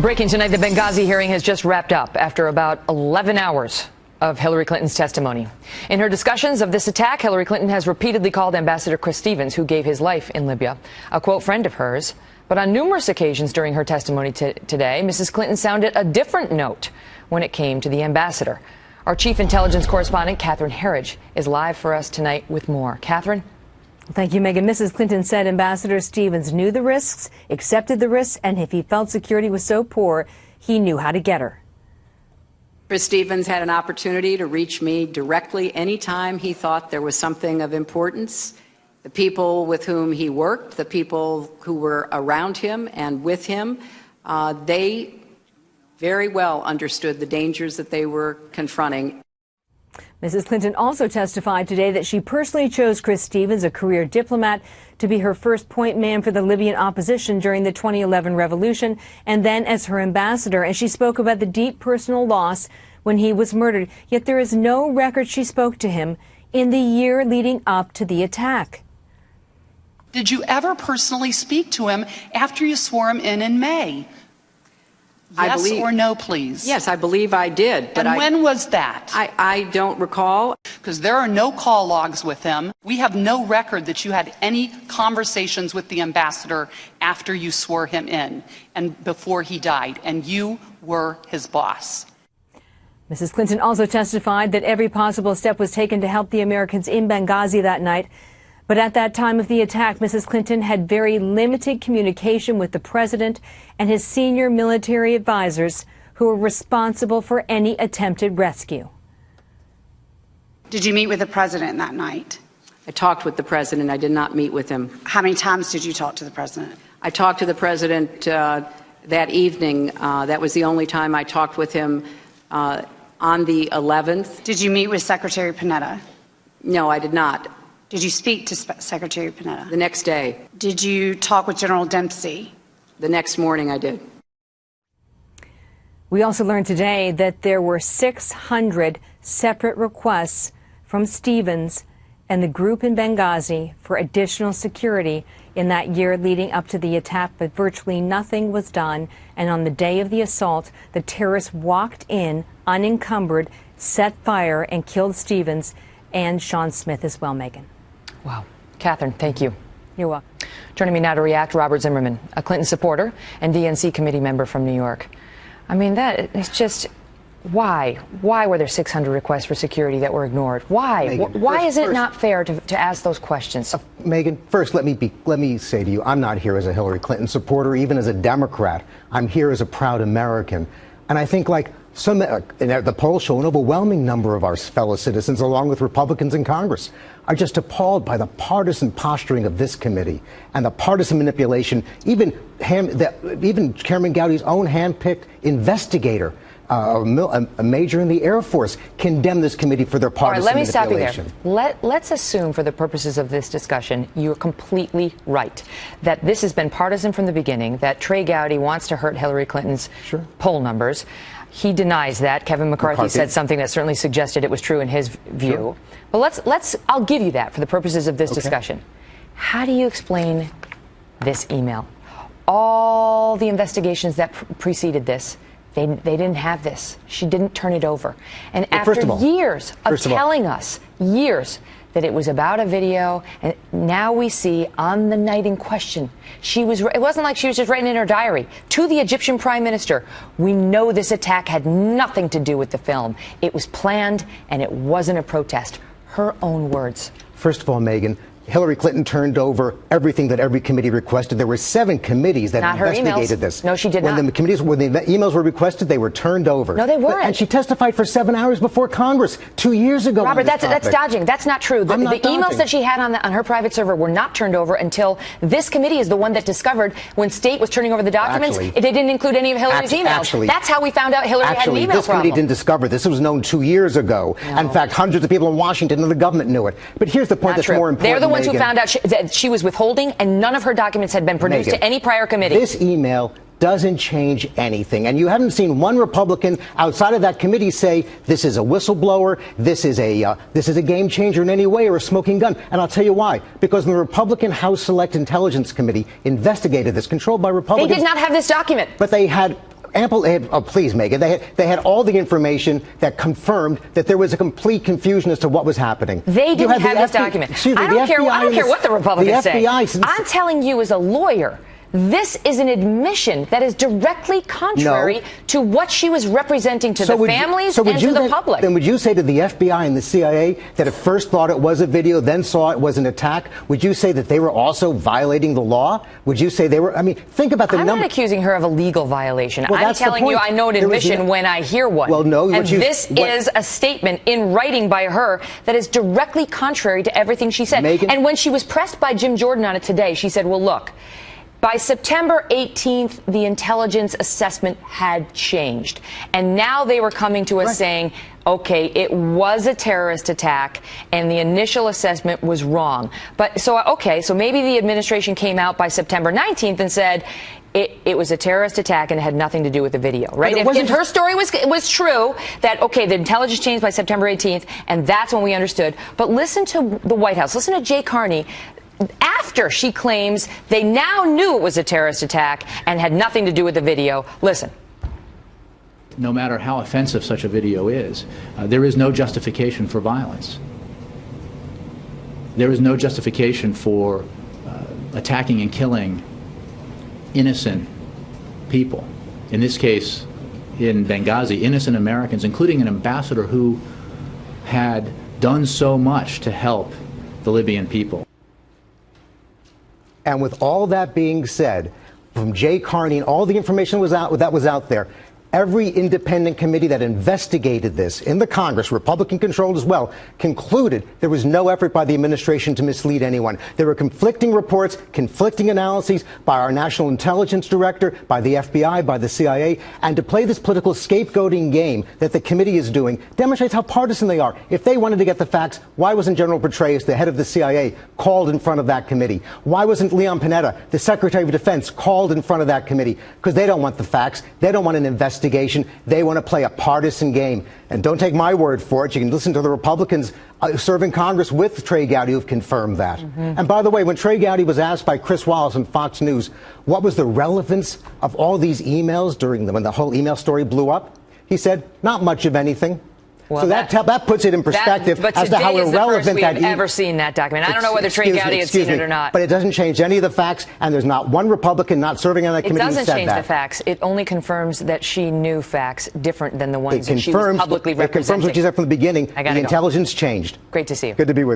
Breaking tonight, the Benghazi hearing has just wrapped up after about 11 hours of Hillary Clinton's testimony. In her discussions of this attack, Hillary Clinton has repeatedly called Ambassador Chris Stevens, who gave his life in Libya, a quote friend of hers. But on numerous occasions during her testimony today, Mrs. Clinton sounded a different note when it came to the ambassador. Our chief intelligence correspondent, Catherine Herridge, is live for us tonight with more. Catherine? Thank you, Megyn. Mrs. Clinton said Ambassador Stevens knew the risks, accepted the risks, and if he felt security was so poor, he knew how to get her. Chris Stevens had an opportunity to reach me directly anytime he thought there was something of importance. The people with whom he worked, the people who were around him and with him, they very well understood the dangers that they were confronting. Mrs. Clinton also testified today that she personally chose Chris Stevens, a career diplomat, to be her first point man for the Libyan opposition during the 2011 revolution, and then as her ambassador. And she spoke about the deep personal loss when he was murdered. Yet there is no record she spoke to him in the year leading up to the attack. Did you ever personally speak to him after you swore him in May? Yes or no, please? Yes, I believe I did. But when was that? I don't recall. Because there are no call logs with him. We have no record that you had any conversations with the ambassador after you swore him in and before he died, and you were his boss. Mrs. Clinton also testified that every possible step was taken to help the Americans in Benghazi that night. But at that time of the attack, Mrs. Clinton had very limited communication with the president and his senior military advisors who were responsible for any attempted rescue. Did you meet with the president that night? I talked with the president. I did not meet with him. How many times did you talk to the president? I talked to the president that evening. That was the only time I talked with him on the 11th. Did you meet with Secretary Panetta? No, I did not. Did you speak to Secretary Panetta? The next day. Did you talk with General Dempsey? The next morning I did. We also learned today that there were 600 separate requests from Stevens and the group in Benghazi for additional security in that year leading up to the attack, but virtually nothing was done. And on the day of the assault, the terrorists walked in unencumbered, set fire, and killed Stevens and Sean Smith as well, Megyn. Wow. Catherine, thank you. You're welcome. Joining me now to react, Robert Zimmerman, a Clinton supporter and DNC committee member from New York. I mean, that is just, why? Why were there 600 requests for security that were ignored? Why? Megyn, why is it not fair to ask those questions? Megyn, first, let me say to you, I'm not here as a Hillary Clinton supporter, even as a Democrat. I'm here as a proud American. And I think, like, the polls show an overwhelming number of our fellow citizens, along with Republicans in Congress, are just appalled by the partisan posturing of this committee and the partisan manipulation. Even Chairman Gowdy's own handpicked investigator, a major in the Air Force, condemned this committee for their partisan manipulation. All right, let me stop you there. Let's assume, for the purposes of this discussion, you're completely right, that this has been partisan from the beginning, that Trey Gowdy wants to hurt Hillary Clinton's poll numbers. He denies that. Kevin McCarthy said something that certainly suggested it was true in his view. Sure. But I'll give you that for the purposes of this discussion. How do you explain this email? All the investigations that preceded this, they didn't have this. She didn't turn it over. And after years of telling us, that it was about a video, and now we see on the night in question, it wasn't like she was just writing in her diary to the Egyptian prime minister. We know this attack had nothing to do with the film. It was planned and it wasn't a protest. Her own words. First of all, Megyn, Hillary Clinton turned over everything that every committee requested. There were 7 committees that investigated this. No, she did not. When the emails were requested, they were turned over. No, they weren't. And she testified for 7 hours before Congress 2 years ago. Robert, that's dodging. That's not true. The emails that she had on her private server were not turned over until this committee is the one that discovered when State was turning over the documents. They didn't include any of Hillary's emails. That's how we found out Hillary had an email this committee didn't discover this. This was known 2 years ago. No. In fact, hundreds of people in Washington and the government knew it. But here's the point that's more important. They're the ones who found out that she was withholding, and none of her documents had been produced to any prior committee. This email doesn't change anything. And you haven't seen one Republican outside of that committee say this is a whistleblower, this is a game changer in any way, or a smoking gun. And I'll tell you why. Because when the Republican House Select Intelligence Committee investigated this, controlled by Republicans, they did not have this document. But they had ample, please, Megyn, they had all the information that confirmed that there was a complete confusion as to what was happening. They didn't have this document. I don't care what the Republicans say. I'm telling you as a lawyer, this is an admission that is directly contrary to what she was representing to the families and to the public. Then would you say to the FBI and the CIA that at first thought it was a video, then saw it was an attack? Would you say that they were also violating the law? Would you say they were? I mean, think about the number. I'm not accusing her of a legal violation. I'm telling you I know an admission when I hear one. Well, no. And this is a statement in writing by her that is directly contrary to everything she said. Megyn, and when she was pressed by Jim Jordan on it today, she said, well, look, by September 18th, the intelligence assessment had changed. And now they were coming to us saying, okay, it was a terrorist attack and the initial assessment was wrong. But so maybe the administration came out by September 19th and said, it was a terrorist attack and it had nothing to do with the video, right? If her story was true, that, okay, the intelligence changed by September 18th, and that's when we understood. But listen to the White House. Listen to Jay Carney. After she claims they now knew it was a terrorist attack and had nothing to do with the video. Listen. No matter how offensive such a video is, there is no justification for violence. There is no justification for attacking and killing innocent people. In this case, in Benghazi, innocent Americans, including an ambassador who had done so much to help the Libyan people. And with all that being said, from Jay Carney and all the information that was out there, every independent committee that investigated this in the Congress, Republican-controlled as well, concluded there was no effort by the administration to mislead anyone. There were conflicting reports, conflicting analyses by our National Intelligence Director, by the FBI, by the CIA, and to play this political scapegoating game that the committee is doing demonstrates how partisan they are. If they wanted to get the facts, why wasn't General Petraeus, the head of the CIA, called in front of that committee? Why wasn't Leon Panetta, the Secretary of Defense, called in front of that committee? Because they don't want the facts. They don't want an investigation. They want to play a partisan game. And don't take my word for it. You can listen to the Republicans serving Congress with Trey Gowdy who've confirmed that. And by the way, when Trey Gowdy was asked by Chris Wallace on Fox News what was the relevance of all these emails when the whole email story blew up, he said, not much of anything. Well, so that puts it in perspective as to how irrelevant that is. We've ever seen that document. I don't know whether Trey Gowdy has seen it or not. But it doesn't change any of the facts, and there's not one Republican not serving on that committee who said that. It doesn't change the facts. It only confirms that she knew facts different than the ones that she was publicly representing. It confirms what she said from the beginning. The intelligence changed. Great to see you. Good to be with you.